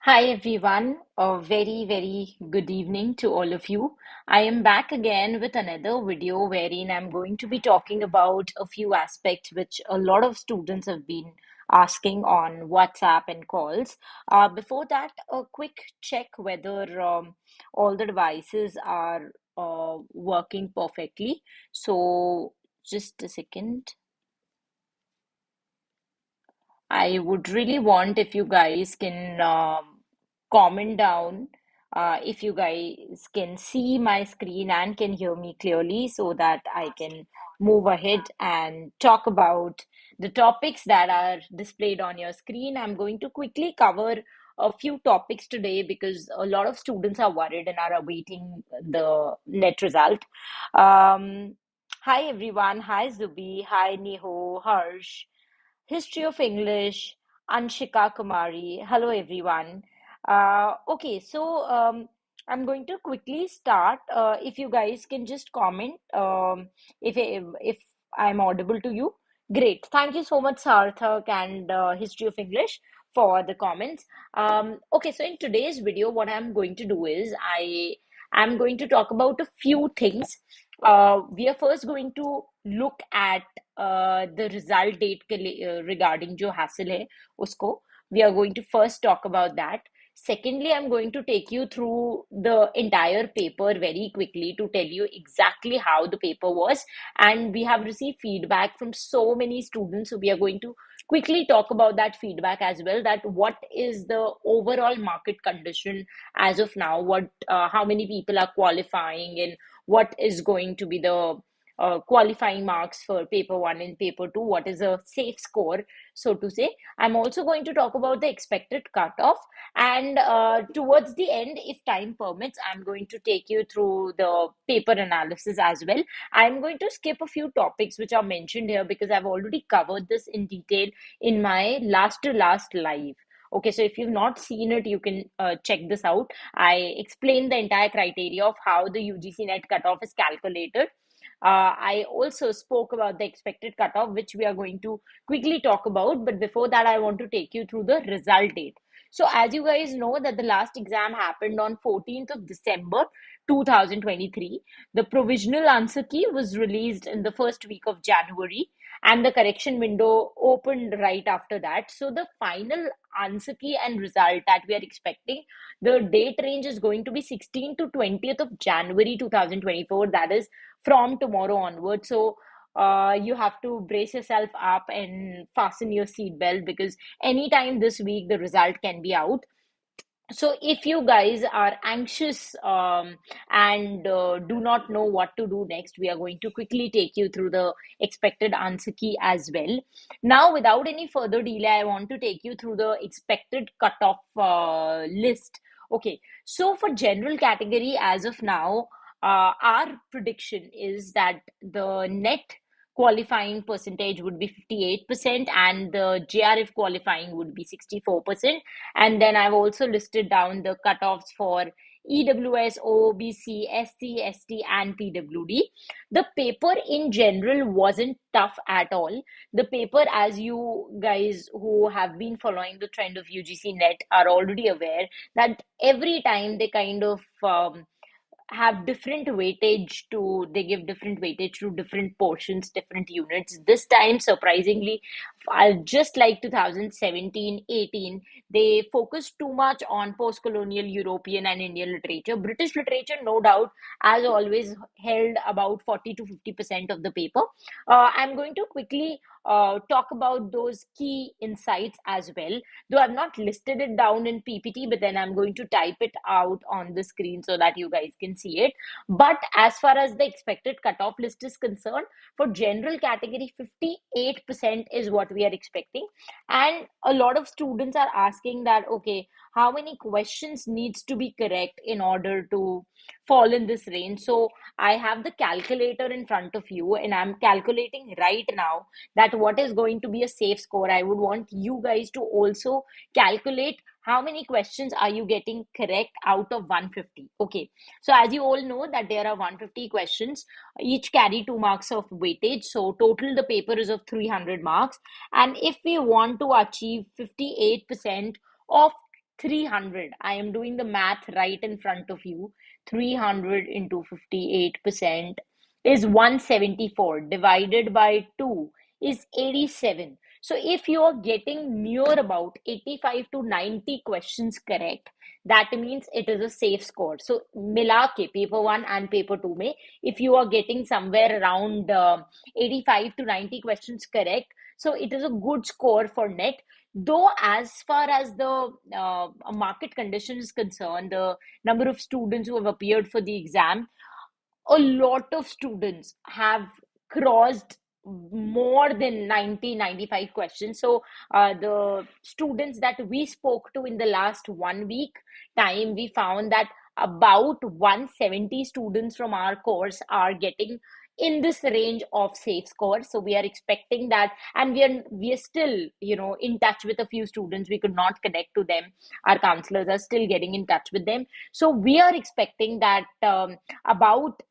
Hi everyone, a very good evening to all of you. I am back again with another video wherein I'm going to be talking about a few aspects which a lot of students have been asking on WhatsApp and calls. Before that, a quick check whether all the devices are working perfectly. So, just a second. I would really want if you guys can comment down if you guys can see my screen and can hear me clearly so that I can move ahead and talk about the topics that are displayed on your screen. I'm going to quickly cover a few topics today because a lot of students are worried and are awaiting the net result. Um, Hi everyone. Hi Zubi. Hi Niho. Harsh. History of English, Anshika Kumari. Hello, everyone. Okay, so I'm going to quickly start. If you guys can just comment if I'm audible to you. Great. Thank you so much, Sarthak and History of English for the comments. Okay, so in today's video, what I'm going to do is I am going to talk about a few things. We are first going to look at the result date के लिए regarding जो हासिल है उसको we are going to first talk about that. Secondly, I'm going to take you through the entire paper very quickly to tell you exactly how the paper was. And we have received feedback from so many students, so we are going to quickly talk about that feedback as well. That what is the overall market condition as of now? What, how many people are qualifying, and what is going to be the qualifying marks for paper one and paper two, what is a safe score, so to say. I'm also going to talk about the expected cutoff, and towards the end, if time permits, I'm going to take you through the paper analysis as well. I'm going to skip a few topics which are mentioned here because I've already covered this in detail in my last to last live. Okay, so if you've not seen it, you can check this out. I explained the entire criteria of how the UGC net cutoff is calculated. I also spoke about the expected cutoff, which we are going to quickly talk about. But before that, I want to take you through the result date. So, as you guys know, that the last exam happened on 14th of December 2023. The provisional answer key was released in the first week of January, and the correction window opened right after that. So, the final answer key and result that we are expecting, the date range is going to be 16th to 20th of January 2024. That is from tomorrow onward. So you have to brace yourself up and fasten your seatbelt because anytime this week the result can be out. So if you guys are anxious and do not know what to do next, we are going to quickly take you through the expected answer key as well. Now, without any further delay, I want to take you through the expected cutoff list. Okay, so for general category, as of now, our prediction is that the net qualifying percentage would be 58% and the JRF qualifying would be 64%. And then I've also listed down the cutoffs for EWS, OBC, SC, ST, and PWD. The paper in general wasn't tough at all. The paper, as you guys who have been following the trend of UGC Net are already aware, that every time they kind of have different weightage to they give different weightage to different portions, different units. This time, surprisingly, just like 2017-18, they focused too much on post-colonial European and Indian literature. British literature, no doubt, as always, held about 40 to 50% of the paper. I'm going to quickly talk about those key insights as well, though I've not listed it down in PPT, but then I'm going to type it out on the screen so that you guys can see it. But as far as the expected cutoff list is concerned, for general category, 58% is what we are expecting. And a lot of students are asking that, okay, how many questions needs to be correct in order to fall in this range? So I have the calculator in front of you and I'm calculating right now that what is going to be a safe score. I would want you guys to also calculate how many questions are you getting correct out of 150. Okay, so as you all know that there are 150 questions, each carry 2 marks of weightage, so total the paper is of 300 marks. And if we want to achieve 58% of 300. I am doing the math right in front of you. 300 into 58% is 174. Divided by 2 is 87. So if you are getting near about 85 to 90 questions correct, that means it is a safe score. So mila ke paper 1 and paper 2 mein, if you are getting somewhere around 85 to 90 questions correct, so it is a good score for net. Though as far as the market condition is concerned, the number of students who have appeared for the exam, a lot of students have crossed more than 90-95 questions. So the students that we spoke to in the last 1 week time, we found that about 170 students from our course are getting in this range of safe score. So we are expecting that, and we are still, in touch with a few students. We could not connect to them. Our counselors are still getting in touch with them. So we are expecting that about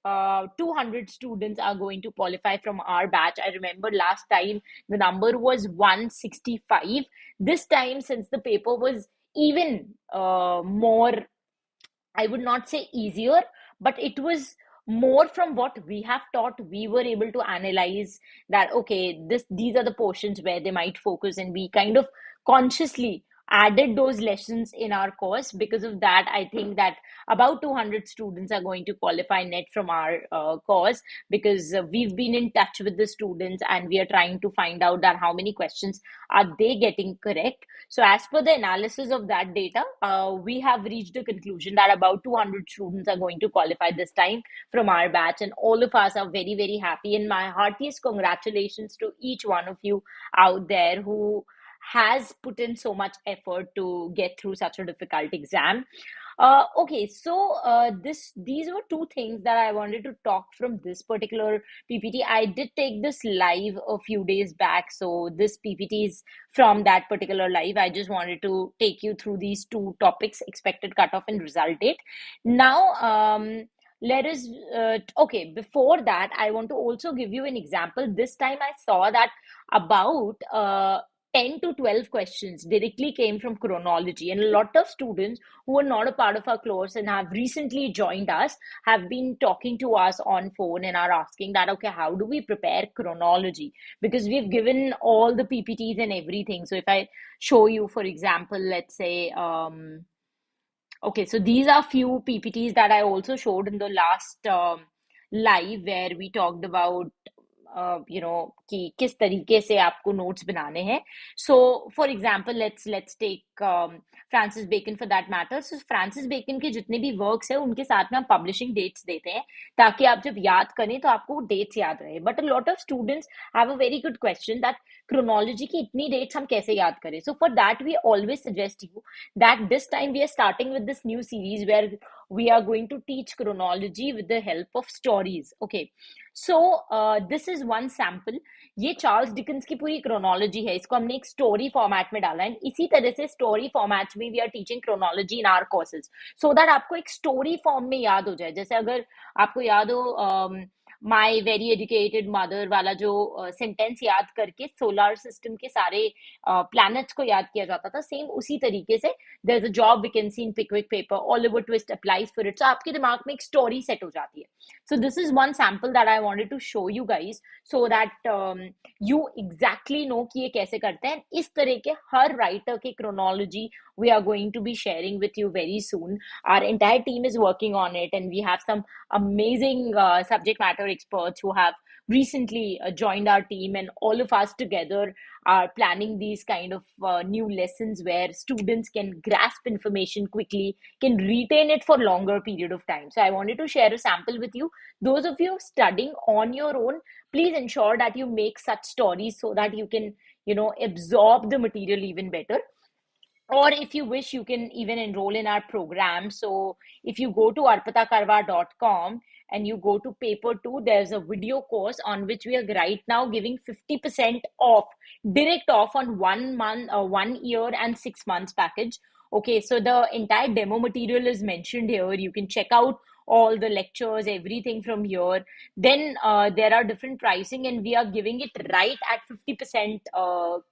200 students are going to qualify from our batch. I remember last time the number was 165. This time, since the paper was even more, I would not say easier, but it was more from what we have taught. We were able to analyze that, okay, these are the portions where they might focus, and we kind of consciously added those lessons in our course. Because of that, I think that about 200 students are going to qualify net from our course, because we've been in touch with the students and we are trying to find out that how many questions are they getting correct. So as per the analysis of that data, we have reached a conclusion that about 200 students are going to qualify this time from our batch, and all of us are very, very happy. And my heartiest congratulations to each one of you out there who has put in so much effort to get through such a difficult exam. Okay, so these were two things that I wanted to talk from this particular PPT. I did take this live a few days back, so this PPT is from that particular live. I just wanted to take you through these two topics: expected cutoff and result date. Now, let us. Okay, before that, I want to also give you an example. This time, I saw that about 10 to 12 questions directly came from chronology, and a lot of students who are not a part of our course and have recently joined us have been talking to us on phone and are asking that, okay, how do we prepare chronology? Because we've given all the PPTs and everything. So if I show you, for example, let's say, okay, so these are few PPTs that I also showed in the last live, where we talked about कि किस तरीके से आपको notes बनाने हैं. So for example let's take Francis Bacon for that matter. So Francis Bacon के जितने भी वर्क्स हैं उनके साथ में हम पब्लिशिंग डेट्स देते हैं, ताकि आप जब याद करें तो आपको डेट्स याद रहे. But a lot of students have a very good question that chronology की इतनी डेट्स हम कैसे याद करें. So for that we always suggest you that this time we are starting with this new series where we are going to teach chronology with the help of stories. Okay, so this is one sample. ये Charles Dickens की पूरी chronology है. इसको हमने एक story format में डाला है. इसी तरह से स्टोरी फॉर्मेट में we are teaching chronology in our courses, so that आपको एक स्टोरी फॉर्म में याद हो जाए. जैसे अगर आपको याद हो माई वेरी एजुकेटेड मदर वाला जो सेंटेंस याद करके सोलर सिस्टम के सारे प्लैनेट्स को याद किया जाता था, सेम उसी तरीके से there is a job we can see in Pickwick paper, Oliver Twist applies for it. So आपके दिमाग में एक स्टोरी सेट हो जाती है. So this is one sample that I wanted to show you guys, so that you exactly know कि ये कैसे करते हैं. इस तरह के हर राइटर की chronology we are going to be sharing with you very soon. Our entire team is working on it, and we have some amazing subject matter experts who have recently joined our team, and all of us together are planning these kind of new lessons where students can grasp information quickly, can retain it for longer period of time. So I wanted to share a sample with you. Those of you studying on your own, please ensure that you make such stories so that you can absorb the material even better. Or if you wish, you can even enroll in our program. So if you go to arpitakarwa.com and you go to paper 2, there's a video course on which we are right now giving 50% off, direct off on 1 month, 1 year and 6 months package. Okay, so the entire demo material is mentioned here. You can check out all the lectures, everything from here. Then there are different pricing, and we are giving it right at 50%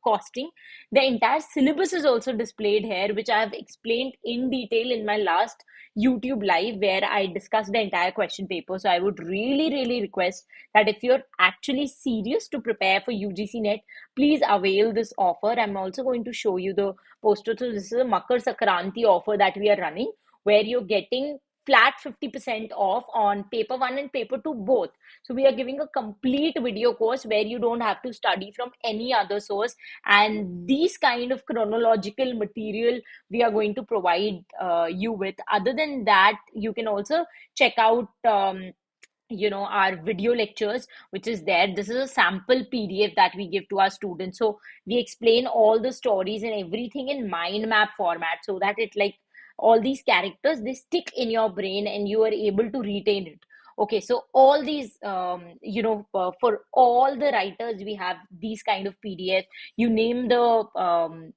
costing. The entire syllabus is also displayed here, which I have explained in detail in my last YouTube live where I discussed the entire question paper. So I would really, really request that if you're actually serious to prepare for UGC NET, please avail this offer. I'm also going to show you the poster. So this is a Makar Sakranti offer that we are running, where you're getting flat 50% off on paper one and paper two both. So we are giving a complete video course where you don't have to study from any other source, and these kind of chronological material we are going to provide you with. Other than that, you can also check out our video lectures, which is there. This is a sample PDF that we give to our students, so we explain all the stories and everything in mind map format, so that it like all these characters, they stick in your brain and you are able to retain it. Okay, so all these for all the writers, we have these kind of PDF. You name the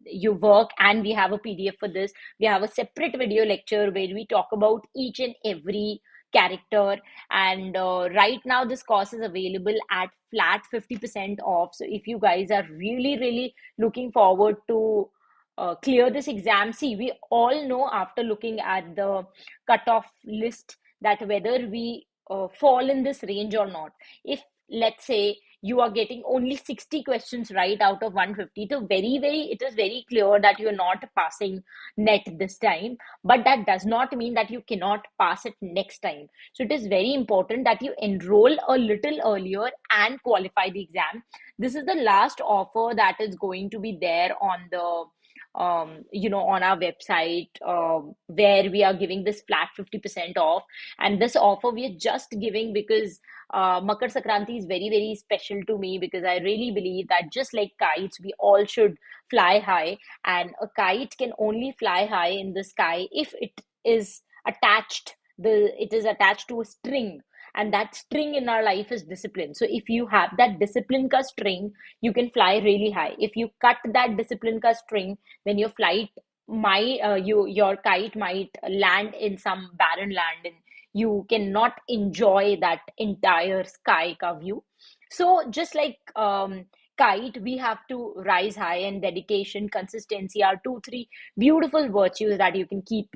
your work and we have a PDF for this. We have a separate video lecture where we talk about each and every character. And right now this course is available at flat 50% off. So if you guys are really, really looking forward to clear this exam, see, we all know after looking at the cutoff list that whether we fall in this range or not. If, let's say, you are getting only 60 questions right out of 150, so it is very clear that you're not passing net this time. But that does not mean that you cannot pass it next time. So it is very important that you enroll a little earlier and qualify the exam. This is the last offer that is going to be there on the on our website, where we are giving this flat 50% off. And this offer we are just giving because Makar Sankranti is very, very special to me, because I really believe that just like kites, we all should fly high. And a kite can only fly high in the sky if is it is attached to a string. And that string in our life is discipline. So if you have that discipline ka string, you can fly really high. If you cut that discipline ka string, then your flight your kite might land in some barren land, and you cannot enjoy that entire sky ka view. So just like kite, we have to rise high, and dedication, consistency are two, three beautiful virtues that you can keep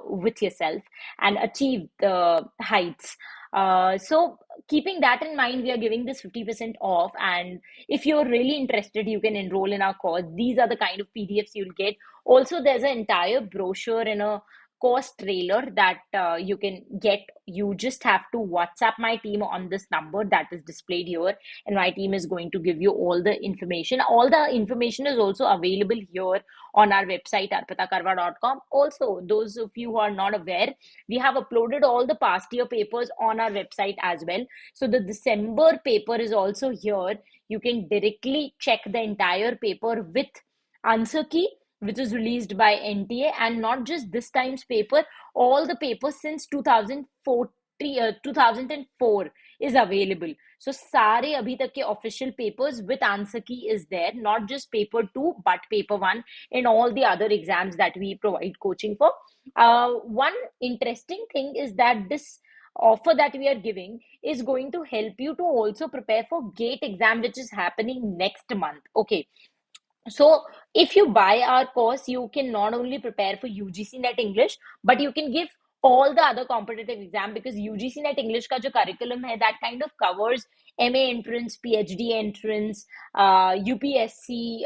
with yourself and achieve the heights. So keeping that in mind, we are giving this 50% off. And if you're really interested, you can enroll in our course. These are the kind of PDFs you'll get. Also, there's an entire brochure and a course trailer that you can get. You just have to WhatsApp my team on this number that is displayed here, and my team is going to give you all the information. All the information is also available here on our website, arpitakarwa.com. Also, those of you who are not aware, we have uploaded all the past year papers on our website as well. So the December paper is also here. You can directly check the entire paper with answer key, which is released by NTA. And not just this time's paper, all the papers since 2004 is available. So सारे अभी तक के official papers with answer key is there, not just paper 2 but paper 1 and all the other exams that we provide coaching for. One interesting thing is that this offer that we are giving is going to help you to also prepare for GATE exam, which is happening next month. Okay, so if you buy our course, you can not only prepare for UGC NET English, but you can give all the other competitive exam, because UGC NET English का जो curriculum है, that kind of covers MA entrance, PhD entrance, UPSC,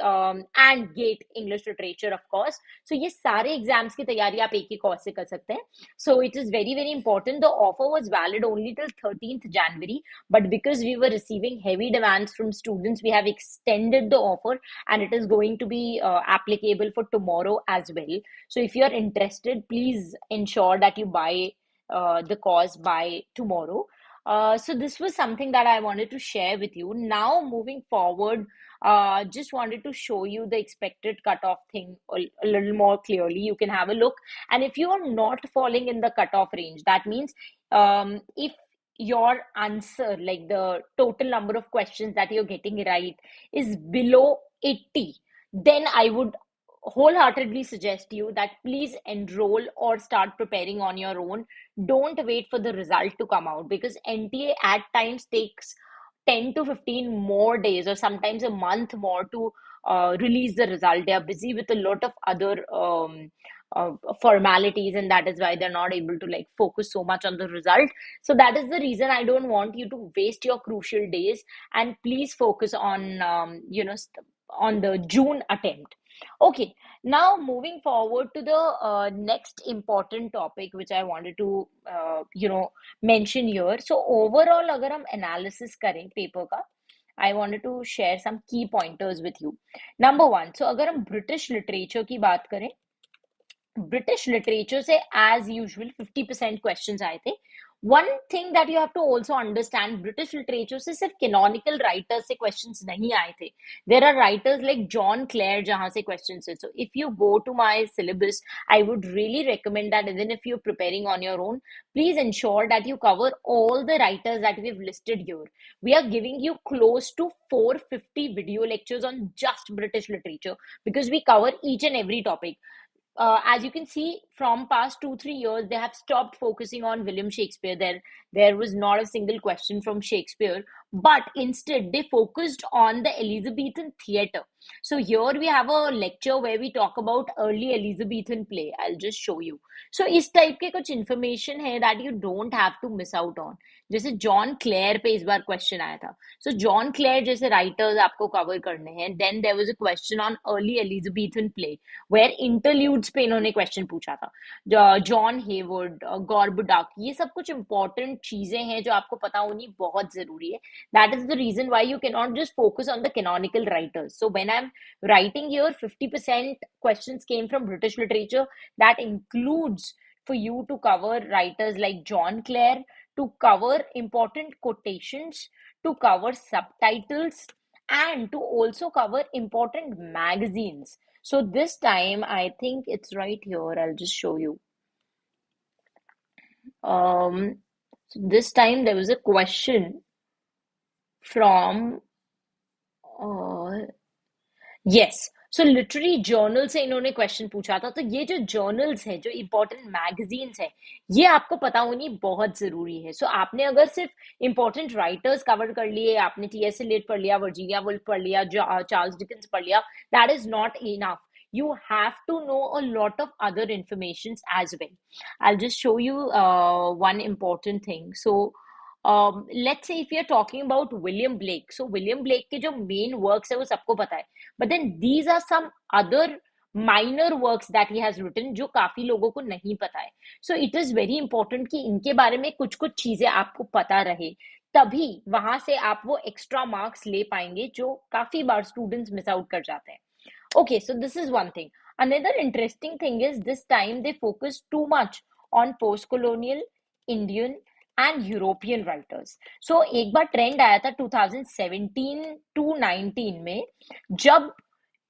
and GATE English literature, of course. So ये सारे exams की तैयारी आप एक ही course से कर सकते हैं. So it is very, very important. The offer was valid only till 13th January, but because we were receiving heavy demands from students, we have extended the offer, and it is going to be applicable for tomorrow as well. So if you are interested, please ensure that you buy the course by tomorrow. So this was something that I wanted to share with you. Now moving forward, just wanted to show you the expected cutoff thing a little more clearly. You can have a look. And if you are not falling in the cutoff range, that means if your answer, like the total number of questions that you're getting right, is below 80, then I would wholeheartedly suggest you that please enroll or start preparing on your own. Don't wait for the result to come out, because NTA at times takes 10 to 15 more days or sometimes a month more to release the result. They are busy with a lot of other formalities, and that is why they're not able to like focus so much on the result. So that is the reason I don't want you to waste your crucial days, and please focus on on the June attempt. Okay, now moving forward to the next important topic which I wanted to mention here. So overall अगर हम analysis करें paper का, I wanted to share some key pointers with you. Number one, so अगर हम British literature की बात करें, British literature से एज यूजुअल 50% क्वेश्चंस आए थे. One thing that you have to also understand, British literature से सिर्फ कैनोनिकल राइटर्स से क्वेश्चंस नहीं आए थे. There are writers like John Clare जहां से क्वेश्चंस है. So if you go to my syllabus, I would really recommend that even if you preparing on your own, please ensure that you cover all the writers that we've listed here. We are giving you close to 450 video lectures on just British literature because we cover each and every topic. As you can see from past 2-3 years, they have stopped focusing on William Shakespeare. There was not a single question from Shakespeare, but instead they focused on the Elizabethan theatre. So here we have a lecture where we talk about early Elizabethan play. I'll just show you. So इस type के कुछ information है that you don't have to miss out on. जैसे John Clare पे इस बार question आया था. सो जॉन क्लेयर जैसे राइटर्स आपको कवर करने हैं. Then there was a question on early Elizabethan play where interludes पे इन्होंने क्वेश्चन पूछा था. जॉन हेवर्ड, गॉर्बडक, ये सब कुछ इंपॉर्टेंट चीजें हैं जो आपको पता होनी बहुत जरूरी है. That is the reason why you can not just focus on the canonical writers. So when I am writing here, 50% questions came from British literature. That includes for you to cover writers like John Clare, to cover important quotations, to cover subtitles, and to also cover important magazines. So this time, I think it's right here. I'll just show you. So this time there was a question from yes. So literary journal से इन्होंने question पूछा था. तो ये जो journals हैं, जो important magazines हैं, ये आपको पता होनी बहुत जरूरी है. सो आपने अगर सिर्फ इंपॉर्टेंट राइटर्स कवर कर लिए, आपने टीएस एलियट पढ़ लिया, वर्जीनिया वुल्फ पढ़ लिया, चार्ल्स डिकेंस पढ़ लिया, that is not enough. You have to know a lot of other informations as well. I'll just show you one important thing. So let's say if you're talking about William Blake, so William Blake के जो main works है वो सबको पता है, but then these are some other minor works that he has written जो काफी लोगों को नहीं पता है. So it is very important कि इनके बारे में कुछ कुछ चीजें आपको पता रहे, तभी वहां से आप वो एक्स्ट्रा मार्क्स ले पाएंगे जो काफी बार स्टूडेंट्स मिस आउट कर जाते हैं. Okay, so this is one thing. Another interesting thing is this time they focus too much on post-colonial, Indian and European writers. So एक बार ट्रेंड आया था 2017 to 19 में, जब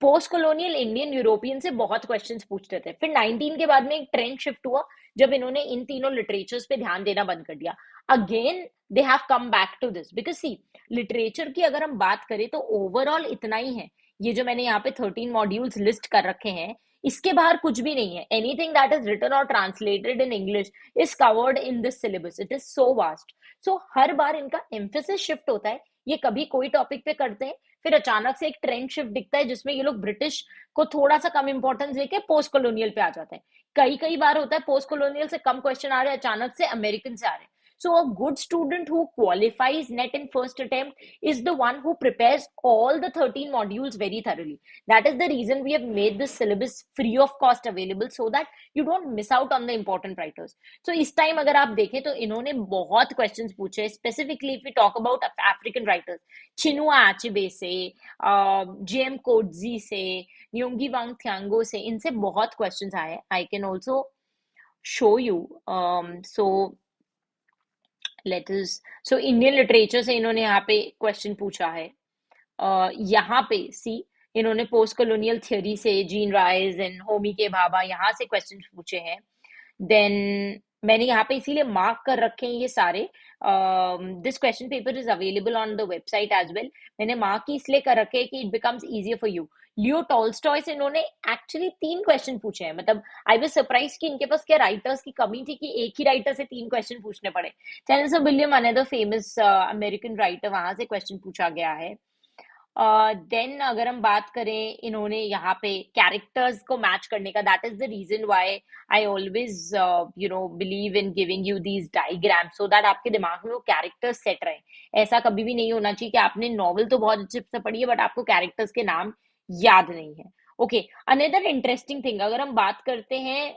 पोस्ट कॉलोनियल इंडियन यूरोपियन से बहुत क्वेश्चंस पूछते थे. फिर 19 के बाद में एक ट्रेंड शिफ्ट हुआ जब इन्होंने इन तीनों लिटरेचर्स पे ध्यान देना बंद कर दिया. Again they have come back to this because see, literature की अगर हम बात करें तो ओवरऑल इतना ही है. ये जो मैंने यहाँ पे 13 मॉड्यूल्स लिस्ट कर रखे हैं, इसके बाहर कुछ भी नहीं है. Anything that is written or translated in English is covered in this syllabus. It is so vast. So हर बार इनका एम्फेसिस शिफ्ट होता है. ये कभी कोई टॉपिक पे करते हैं, फिर अचानक से एक ट्रेंड शिफ्ट दिखता है जिसमें ये लोग ब्रिटिश को थोड़ा सा कम इंपॉर्टेंस देके पोस्ट कॉलोनियल पे आ जाते हैं. कई कई बार होता है पोस्ट कॉलोनियल से कम क्वेश्चन आ रहे हैं, अचानक से अमेरिकन से आ रहे हैं. So a good student who qualifies net in first attempt is the one who prepares all the 13 modules very thoroughly. That is the reason we have made this syllabus free of cost available so that you don't miss out on the important writers. So इस time अगर आप देखें तो इन्होंने बहुत questions पूछे. Specifically if we talk about African writers, Chinua Achebe से, J.M. Coetzee से, Nyong'i Wang Thiong'o से, इनसे बहुत questions आए. I can also show you. So Indian literature से इन्होंने यहाँ पे क्वेश्चन पूछा है. यहाँ पे सी, इन्होंने पोस्ट कॉलोनियल थियोरी से जीन राइज एंड होमी के भाभा यहाँ से क्वेश्चन पूछे हैं. देन मैंने यहाँ पे इसीलिए मार्क कर रखे हैं ये सारे। This question paper is available on the website as well. मैंने मार्क इसलिए कर रखे हैं कि it becomes easier for you. Leo Tolstoy से इन्होंने एक्चुअली 3 क्वेश्चन पूछे हैं। मतलब आई वाज सरप्राइज कि इनके पास क्या राइटर्स की कमी थी कि एक ही राइटर से 3 क्वेश्चन पूछने पड़े। Charles William another famous American writer, वहां से क्वेश्चन पूछा गया है। देन अगर हम बात करें, इन्होंने यहाँ पे कैरेक्टर्स को मैच करने का, that is the reason why I always believe in giving you these diagram, so that आपके दिमाग में वो कैरेक्टर्स सेट रहे। ऐसा कभी भी नहीं होना चाहिए कि आपने नॉवल तो बहुत अच्छे से पढ़ी है बट आपको कैरेक्टर्स के नाम याद नहीं है। ओके, अनदर इंटरेस्टिंग थिंग, अगर हम बात करते हैं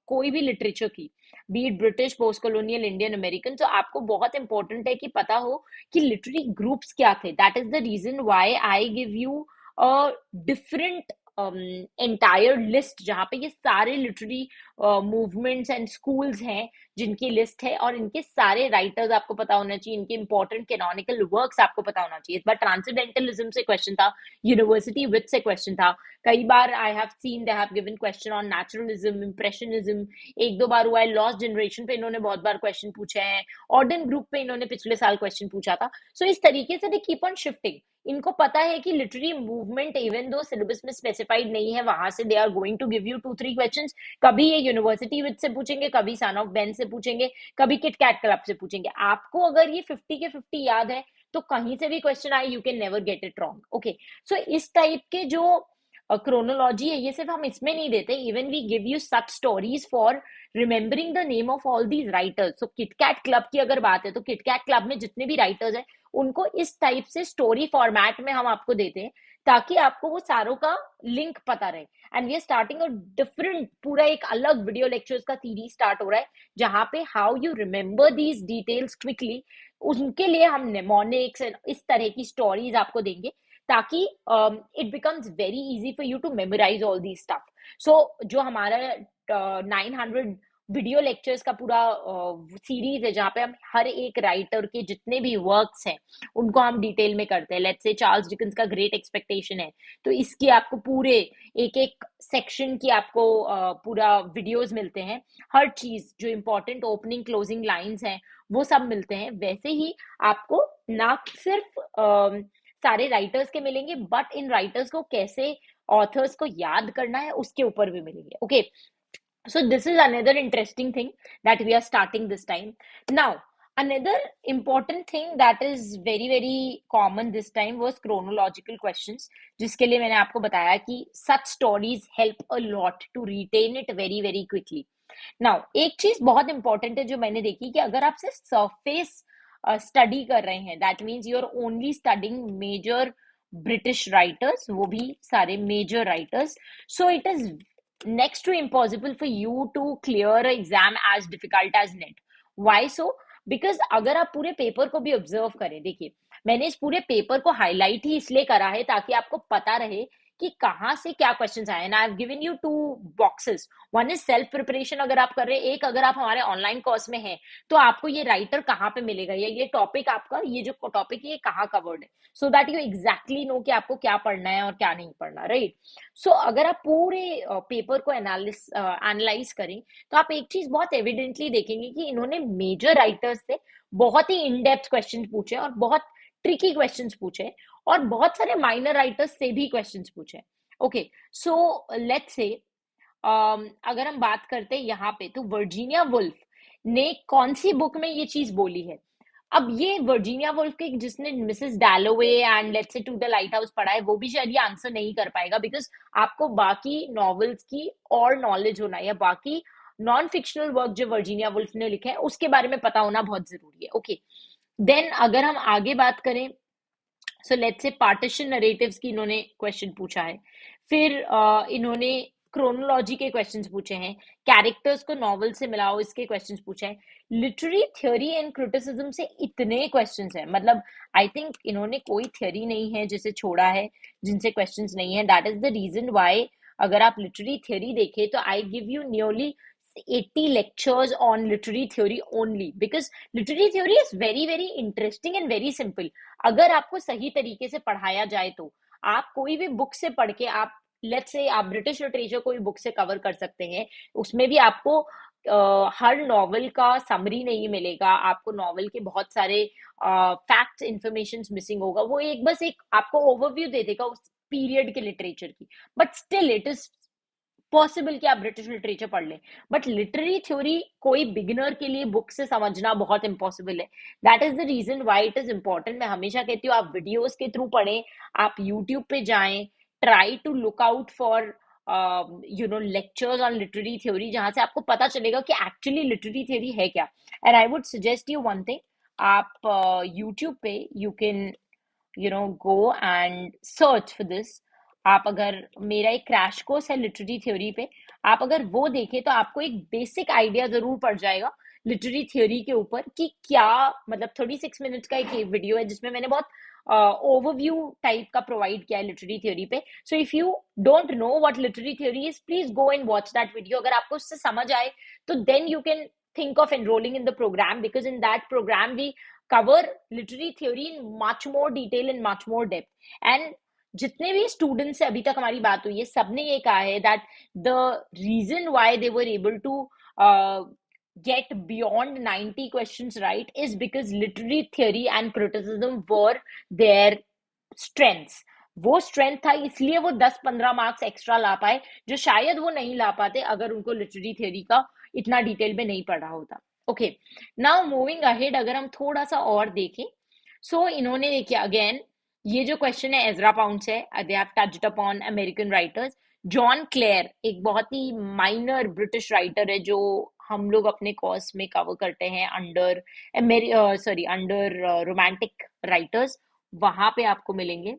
कोई भी लिटरेचर की, B it British, post colonial, Indian, American, तो आपको बहुत इंपॉर्टेंट है कि पता हो कि लिटरेरी ग्रुप्स क्या थे। That is the reason why I give you a different entire list, जहां पे ये सारे लिटरेरी मूवमेंट्स एंड स्कूल्स हैं जिनकी लिस्ट है, और इनके सारे राइटर्स आपको पता होना चाहिए, इनके इंपॉर्टेंट कैनोनिकल वर्क्स आपको पता होना चाहिए। इस बार ट्रांसेंडेंटलिज्म से क्वेश्चन था, यूनिवर्सिटी विद से क्वेश्चन था, कई बार I have seen they have given question on naturalism, impressionism, एक दो बार हुआ है लॉस्ट जनरेशन पे इन्होंने बहुत बार क्वेश्चन पूछे हैं, ऑर्डन ग्रुप पे इन्होंने पिछले साल क्वेश्चन पूछा था। सो इस तरीके से दे कीप ऑन शिफ्टिंग। इनको पता है कि literary movement even though syllabus में स्पेसिफाइड नहीं है, वहां से they are going to give you 2-3 questions. कभी ये यूनिवर्सिटी विद से पूछेंगे, कभी सन ऑफ बेन से पूछेंगे, कभी किट कैट क्लब से पूछेंगे। आपको अगर ये 50 के 50 याद है तो कहीं से भी क्वेश्चन आए, you can never get it wrong. Okay, so इस टाइप के जो क्रोनोलॉजी है, ये सिर्फ हम इसमें नहीं देते, even we give you such stories for remembering the name of all these writers. So Kit Cat Club की अगर बात है तो किटकैट क्लब में जितने भी राइटर्स हैं उनको इस टाइप से स्टोरी फॉर्मेट में हम आपको देते हैं ताकि आपको वो सारों का लिंक पता रहे। And we are starting a different, पूरा एक अलग वीडियो लेक्चर्स का सीरीज स्टार्ट हो रहा है जहां पे how you remember these details quickly, उनके लिए हम नेमोनिक्स इस तरह की स्टोरीज आपको देंगे ताकि it becomes very easy for you to memorize all the stuff. So जो हमारा 900 वीडियो लेक्चर्स का पूरा सीरीज है जहाँ पे हम हर एक राइटर के जितने भी वर्क्स हैं उनको हम डिटेल में करते हैं। लेट्स से चार्ल्स डिकन्स का ग्रेट एक्सपेक्टेशन है, तो इसकी आपको पूरे एक एक सेक्शन की आपको पूरा वीडियोस मिलते हैं, हर चीज जो इंपॉर्टेंट ओपनिंग क्लोजिंग लाइंस हैं वो सब मिलते हैं। वैसे ही आपको ना सिर्फ सारे राइटर्स के मिलेंगे बट इन राइटर्स को कैसे ऑथर्स को याद करना है उसके ऊपर भी मिलेंगे। Okay, so this is another interesting thing that we are starting this time. Now another important thing that is very very common this time was chronological questions, जिसके लिए मैंने आपको बताया कि such stories help a lot to retain it very very quickly. Now एक चीज बहुत important है जो मैंने देखी कि अगर आप सिर्फ सरफेस स्टडी कर रहे हैं, that means you are only studying major British writers, वो भी सारे major writers, so it is next to impossible for you to clear an exam as difficult as net. Why so? Because अगर आप पूरे paper को भी observe करें, देखिए मैंने इस पूरे पेपर को हाईलाइट ही इसलिए करा है ताकि आपको पता रहे कि कहाँ से क्या क्वेश्चंस आए। I have given you 2 boxes, one is self preparation अगर आप कर रहे हैं, एक अगर आप हमारे ऑनलाइन कोर्स में हैं तो आपको ये राइटर कहाँ पे मिलेगा या ये टॉपिक आपका, ये जो टॉपिक है ये कहाँ कवर्ड है, so that you exactly know कि आपको क्या पढ़ना है और क्या नहीं पढ़ना, राइट। सो अगर आप पूरे पेपर को एनालाइज करें तो आप एक चीज बहुत एविडेंटली देखेंगे कि इन्होंने मेजर राइटर्स से बहुत ही इन डेप्थ क्वेश्चन पूछे और बहुत ट्रिकी क्वेश्चंस पूछे और बहुत सारे माइनर राइटर्स से भी क्वेश्चंस पूछे। ओके, सो लेट्स से अगर हम बात करते हैं यहाँ पे, तो वर्जीनिया वुल्फ ने कौन सी बुक में ये चीज बोली है। अब ये वर्जीनिया वुल्फ के जिसने Mrs Dalloway and let's say To the Lighthouse पढ़ा है वो भी शायद ये आंसर नहीं कर पाएगा, बिकॉज आपको बाकी नॉवेल्स की और नॉलेज होना या बाकी नॉन फिक्शनल वर्क जो वर्जीनिया वुल्फ ने लिखे हैं उसके बारे में पता होना बहुत जरूरी है। ओके, देन अगर हम आगे बात करें, so let's say partition narratives की इन्होंने क्वेश्चन पूछा है, फिर इन्होंने क्रोनोलॉजी के क्वेश्चंस पूछे हैं, कैरेक्टर्स को नॉवेल से मिलाओ इसके क्वेश्चंस पूछे हैं, लिटरेरी थ्योरी एंड क्रिटिसिज्म से इतने क्वेश्चंस हैं, मतलब आई थिंक इन्होंने कोई थ्योरी नहीं है जिसे छोड़ा है जिनसे क्वेश्चंस नहीं है। That is the reason why अगर आप लिटरेरी थ्योरी देखें तो I give you nearly 80 lectures on literary theory only, because literary theory is very very interesting and very simple। अगर आपको सही तरीके से पढ़ाया जाए तो आप कोई भी बुक से पढ़ के आप लेट्स से आप ब्रिटिश लिटरेचर कोई बुक से कवर कर सकते हैं, उसमें भी आपको हर नॉवल का समरी नहीं मिलेगा आपको, नॉवल के बहुत सारे फैक्ट्स इंफॉर्मेशन मिसिंग होगा, वो एक बस एक आपको ओवरव्यू दे देगा उस पीरियड के लिटरेचर की, but still it is possible कि आप ब्रिटिश लिटरेचर पढ़ लें। बट लिटरेरी थ्योरी कोई बिगिनर के लिए बुक से समझना बहुत इम्पॉसिबल है। That is the reason why it is important. मैं हमेशा कहती हूँ आप वीडियोस के थ्रू पढ़ें, आप यूट्यूब पे जाएं, try to look out for lectures on literary theory, जहां से आपको पता चलेगा कि एक्चुअली लिटरेरी थ्योरी है क्या। And I would suggest you one thing, आप यूट्यूब पे you can go and search for this। आप अगर, मेरा एक क्रैश कोर्स है लिटरेरी थ्योरी पे, आप अगर वो देखें तो आपको एक बेसिक आइडिया जरूर पड़ जाएगा लिटरेरी थ्योरी के ऊपर कि क्या, मतलब 36 मिनट्स का एक वीडियो है जिसमें मैंने बहुत ओवरव्यू टाइप का प्रोवाइड किया है लिटरेरी थ्योरी पे। So if you don't know what literary theory is, please go and watch that video. अगर आपको उससे समझ आए तो then you can think of enrolling in the program, because in that program we cover literary theory in much more detail and much more depth। and जितने भी student से अभी तक हमारी बात हुई है, सबने ये कहा है that the reason why they were able to get beyond 90 questions right is because literary theory and criticism were their strengths। वो स्ट्रेंथ था, इसलिए वो 10-15 मार्क्स एक्स्ट्रा ला पाए, जो शायद वो नहीं ला पाते अगर उनको लिटरेरी थ्योरी का इतना डिटेल में नहीं पढ़ा होता। ओके, नाउ मूविंग अहेड, अगर हम थोड़ा सा और देखें, सो इन्होंने देखिए अगेन ये जो क्वेश्चन है एजरा पाउंड से, they have touched upon American writers. John Clare एक बहुत ही माइनर ब्रिटिश राइटर है जो हम लोग अपने कोर्स में कवर करते हैं अंडर अंडर रोमांटिक राइटर्स, वहां पे आपको मिलेंगे।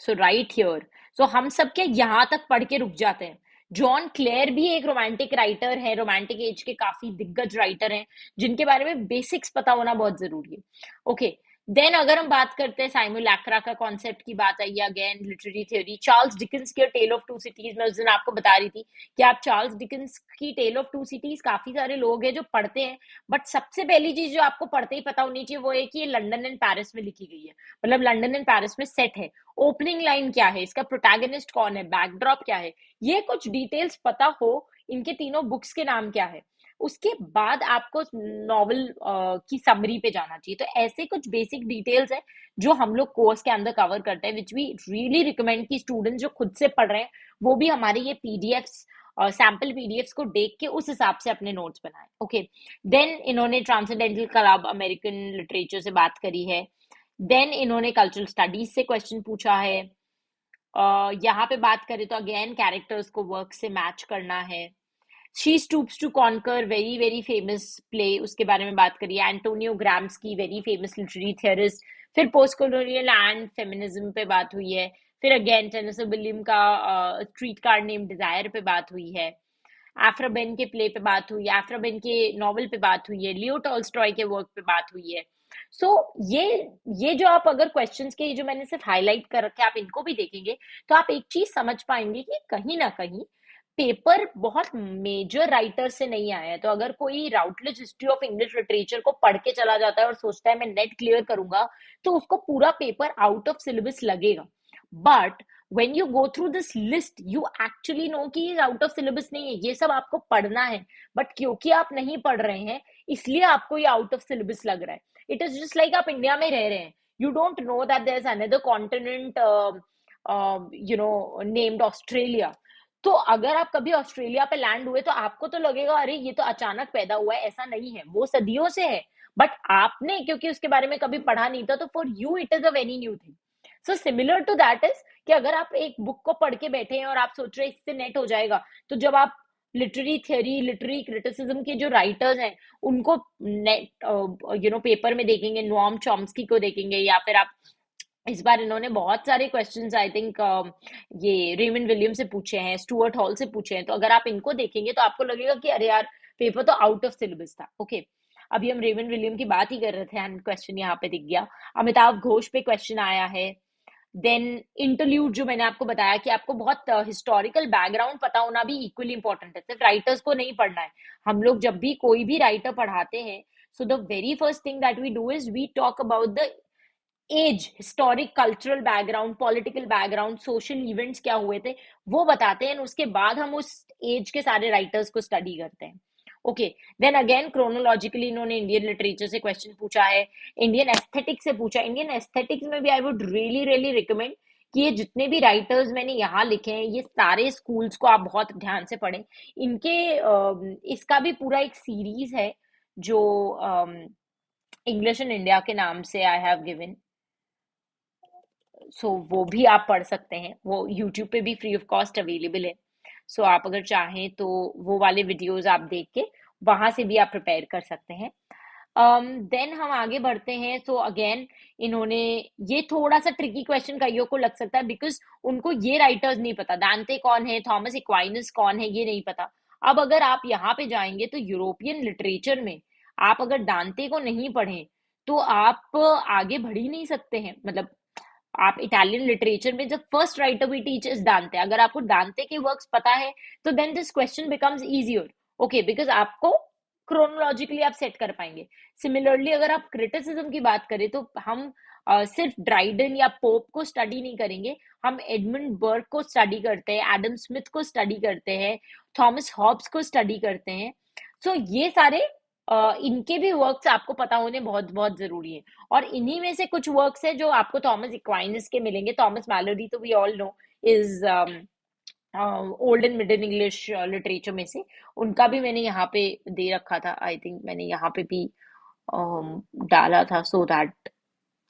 सो राइट हियर, सो हम सब के यहाँ तक पढ़ के रुक जाते हैं। जॉन क्लेयर भी एक रोमांटिक राइटर है, रोमांटिक एज के काफी दिग्गज राइटर हैं जिनके बारे में बेसिक्स पता होना बहुत जरूरी है। ओके, देन अगर हम बात करते हैं साइमोलैक्रा का कॉन्सेप्ट की बात आई है, again literary theory. Charles Dickens के टेल ऑफ टू सिटीज, मैं उस दिन आपको बता रही थी कि आप चार्ल्स डिकेंस की टेल ऑफ टू सिटीज काफी सारे लोग हैं जो पढ़ते हैं, बट सबसे पहली चीज जो आपको पढ़ते ही पता होनी चाहिए वो है कि ये लंदन एंड पेरिस में लिखी गई है, मतलब लंदन एंड पेरिस में सेट है। ओपनिंग लाइन क्या है, इसका प्रोटैगनिस्ट कौन है, बैकड्रॉप क्या है, ये कुछ डिटेल्स पता हो, इनके तीनों बुक्स के नाम क्या है, उसके बाद आपको नॉवल की समरी पे जाना चाहिए। तो ऐसे कुछ बेसिक डिटेल्स है जो हम लोग कोर्स के अंदर कवर करते हैं, विच वी रियली रिकमेंड कि स्टूडेंट्स जो खुद से पढ़ रहे हैं वो भी हमारे ये पीडीएफ्स, सैम्पल पीडीएफ्स को देख के उस हिसाब से अपने नोट्स बनाए। ओके, देन इन्होंने ट्रांसेंडेंटल क्लब अमेरिकन लिटरेचर से बात करी है। देन इन्होंने कल्चरल स्टडीज से क्वेश्चन पूछा है। यहाँ पे बात करें तो अगेन कैरेक्टर्स को वर्क से मैच करना है। She Stoops to Conquer, very very famous play, उसके बारे में बात करिए। Antonio Gramsci, very famous literary theorist. फिर पोस्ट कॉलोनियल एंड फेमिनिज्म पे बात हुई है। फिर अगेन टेनेसी विलियम का स्ट्रीट कार नेम डिजायर पे बात हुई है। एफ्राबेन के प्ले पे बात हुई है, एफ्राबेन के नॉवल पे बात हुई है, लियो टॉल्स्टॉय के वर्क पे बात हुई है। सो ये जो आप अगर क्वेश्चंस के जो मैंने सिर्फ हाईलाइट कर रखे आप इनको भी देखेंगे तो आप एक चीज समझ पाएंगे कि कहीं ना कहीं पेपर बहुत मेजर राइटर से नहीं आया है। तो अगर कोई राउटलेज हिस्ट्री ऑफ इंग्लिश लिटरेचर को पढ़ के चला जाता है और सोचता है मैं नेट क्लियर करूंगा तो उसको पूरा पेपर आउट ऑफ सिलेबस लगेगा। But when you go through this list you actually know कि ये आउट ऑफ सिलेबस नहीं है, ये सब आपको पढ़ना है, बट क्योंकि आप नहीं पढ़ रहे हैं इसलिए आपको ये आउट ऑफ सिलेबस लग रहा है। इट इज जस्ट लाइक आप इंडिया में रह रहे हैं, you don't know that there is another continent named Australia. तो अगर आप कभी ऑस्ट्रेलिया पे लैंड हुए तो आपको तो लगेगा अरे ये तो अचानक पैदा हुआ है, ऐसा नहीं है, वो सदियों से है, बट आपने क्योंकि उसके बारे में कभी पढ़ा नहीं था तो for you it is a very new thing. So similar to that is कि अगर आप एक बुक को पढ़ के बैठे हैं और आप सोच रहे हैं इससे नेट हो जाएगा, तो जब आप लिटरेरी थियरी, लिटरेरी क्रिटिसिज्म के जो राइटर्स हैं उनको नेट पेपर में देखेंगे, नॉर्म चॉम्स्की को देखेंगे, या फिर आप इस बार इन्होंने बहुत सारे क्वेश्चंस आई थिंक ये रेमंड विलियम से पूछे हैं, स्टुअर्ट हॉल से पूछे हैं, तो अगर आप इनको देखेंगे तो आपको लगेगा कि अरे यार पेपर तो आउट ऑफ सिलेबस था। ओके, अभी हम रेमंड विलियम की बात ही कर रहे थे एंड क्वेश्चन यहाँ पे दिख गया। अमिताभ घोष पे क्वेश्चन आया है। देन इंटरल्यूड, जो मैंने आपको बताया कि आपको बहुत हिस्टोरिकल बैकग्राउंड पता होना भी इक्वली इंपॉर्टेंट है, सिर्फ राइटर्स को नहीं पढ़ना है। हम लोग जब भी कोई भी राइटर पढ़ाते हैं, so the very first thing that we do is we talk about the age, historic, cultural background, political background, social events क्या हुए थे वो बताते हैं, उसके बाद हम उस एज के सारे राइटर्स को स्टडी करते हैं। ओके, देन अगेन क्रोनोलॉजिकली इन्होंने इंडियन लिटरेचर से क्वेश्चन पूछा है, इंडियन एस्थेटिक्स से पूछा। इंडियन एस्थेटिक्स में भी आई वुड रियली रियली रिकमेंड कि ये जितने भी राइटर्स मैंने यहाँ लिखे हैं, ये सारे स्कूल्स को आप बहुत ध्यान से पढ़ें। इनके इसका भी पूरा एक सीरीज है जो इंग्लिश इन इंडिया के नाम से आई हैव गिवन, सो वो भी आप पढ़ सकते हैं, वो यूट्यूब पे भी फ्री ऑफ कॉस्ट अवेलेबल है। सो आप अगर चाहें तो वो वाले वीडियोस आप देख के वहां से भी आप प्रिपेयर कर सकते हैं। देन हम आगे बढ़ते हैं। सो अगेन इन्होंने, ये थोड़ा सा ट्रिकी क्वेश्चन कईयों को लग सकता है बिकॉज उनको ये राइटर्स नहीं पता, दांते कौन है, थॉमस एक्वाइनस कौन है, ये नहीं पता। अब अगर आप यहाँ पे जाएंगे तो यूरोपियन लिटरेचर में आप अगर दांते को नहीं पढ़ें तो आप आगे बढ़ ही नहीं सकते हैं। मतलब आप इटालियन लिटरेचर में जब first writer we teach is Dante, अगर आपको दांते के वर्क्स पता है तो then this question becomes easier. Okay, because आपको क्रोनोलॉजिकली आप सेट कर पाएंगे। सिमिलरली अगर आप क्रिटिसिज्म की बात करें तो हम सिर्फ ड्राइडन या पोप को स्टडी नहीं करेंगे, हम एडमंड बर्ग को स्टडी करते हैं, एडम स्मिथ को स्टडी करते हैं, थॉमस हॉब्स को स्टडी करते हैं। सो ये सारे इनके भी वर्क्स आपको पता होने बहुत बहुत जरूरी है। और इन्हीं में से कुछ वर्क्स है जो आपको थॉमस एक्वाइनस के मिलेंगे। थॉमस मैलोडी तो we all know is old and middle English literature में से, उनका भी मैंने यहाँ पे दे रखा था। आई थिंक मैंने यहाँ पे भी डाला था, सो दैट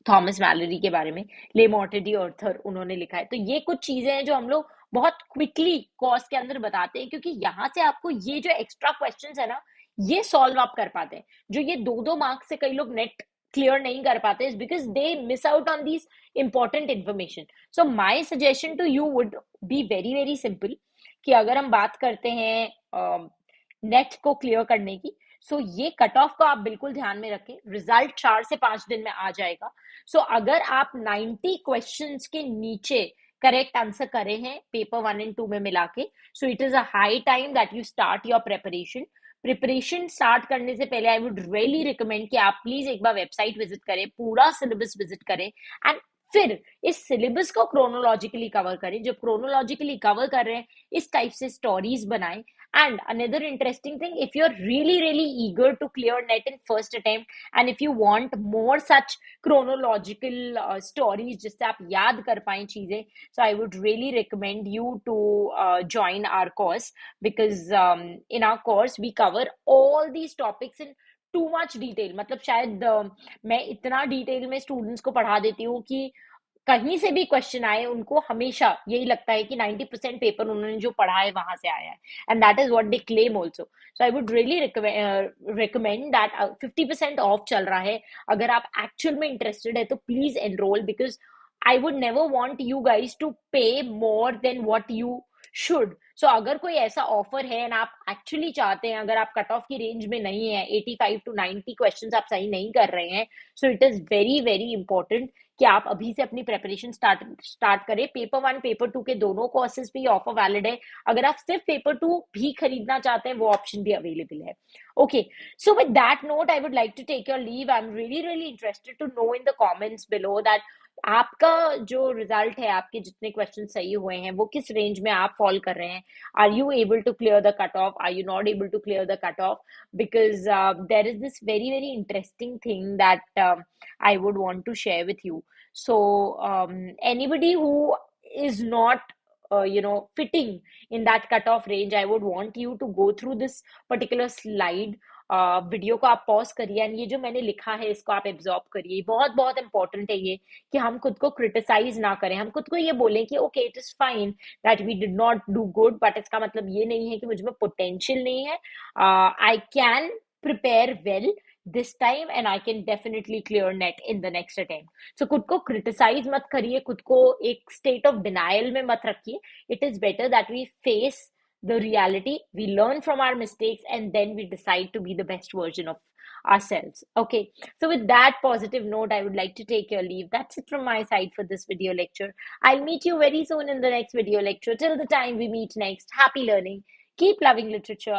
थॉमस मैलोडी के बारे में ले मॉर्टेडी ऑर्थर उन्होंने लिखा है। तो ये कुछ चीजें हैं जो हम लोग बहुत क्विकली कोर्स के अंदर बताते हैं, क्योंकि यहाँ से आपको ये जो एक्स्ट्रा क्वेश्चंस है ना, ये सॉल्व आप कर पाते हैं। जो ये 2-2 मार्क्स से कई लोग नेट क्लियर नहीं कर पाते is because they miss out on these important information. So my suggestion to you would be very very simple कि अगर हम बात करते हैं नेट को क्लियर करने की, सो ये कट ऑफ को आप बिल्कुल ध्यान में रखें। रिजल्ट 4 से 5 दिन में आ जाएगा। सो अगर आप 90 क्वेश्चंस के नीचे करेक्ट आंसर करे हैं पेपर 1 और 2 में मिला के, सो it is a high time that you start your preparation. Preparation start करने से पहले आई वुड रियली रिकमेंड कि आप प्लीज एक बार वेबसाइट विजिट करें, पूरा सिलेबस विजिट करें, एंड फिर इस सिलेबस को क्रोनोलॉजिकली कवर करें। जब क्रोनोलॉजिकली कवर कर रहे हैं इस टाइप से स्टोरीज बनाएं। And another interesting thing, if you're really really eager to clear net in first attempt and if you want more such chronological stories जिससे आप याद कर पाएं चीजें, so I would really recommend you to join our course because in our course we cover all these topics in too much detail। मतलब शायद मैं इतना डिटेल में स्टूडेंट्स को पढ़ा देती हूँ कि कहीं से भी क्वेश्चन आए उनको हमेशा यही लगता है कि 90% पेपर उन्होंने जो पढ़ा है वहां से आया है, and that is what they claim also. So I would really recommend that 50% of चल रहा है। अगर आप एक्चुअल में इंटरेस्टेड है तो please enroll, because I would never want you guys to pay more than what you should. So अगर कोई ऐसा ऑफर है एंड आप एक्चुअली चाहते हैं, अगर आप कट ऑफ की रेंज में नहीं है, 85 to 90 क्वेश्चंस आप सही नहीं कर रहे हैं, सो it is very very important कि आप अभी से अपनी प्रेपरेशन स्टार्ट करें। पेपर 1 पेपर 2 के दोनों कोर्सेज पे ऑफर वैलिड है। अगर आप सिर्फ पेपर 2 भी खरीदना चाहते हैं वो ऑप्शन भी अवेलेबल है। Okay, so with that note I would like to take your leave. I am really really interested to know in the comments below that आपका जो रिजल्ट है, आपके जितने क्वेश्चन सही हुए हैं वो किस रेंज में आप फॉल कर रहे हैं। Are you able to clear the cut off, are you not able to clear the cut off, because there is this very very interesting thing that I would want to share with you. So, anybody who is not, fitting in that cutoff range, I would want you to go through this particular slide. Video को आप pause करिए and ये जो मैंने लिखा है इसको आप एब्जॉर्ब करिए। बहुत बहुत इंपॉर्टेंट है ये कि हम खुद को क्रिटिसाइज ना करें, हम खुद को ये बोलें कि okay it is fine that we did not do good, but इसका मतलब ये नहीं है कि मुझ में पोटेंशियल नहीं है। I can prepare well this time and I can definitely clear net in the next attempt. So खुद को criticize मत करिए, खुद को एक state of denial में मत रखिए। It is better that we face the reality, we learn from our mistakes and then we decide to be the best version of ourselves. Okay, so with that positive note I would like to take your leave. That's it from my side for this video lecture. I'll meet you very soon in the next video lecture. Till the time we meet next, happy learning, keep loving literature.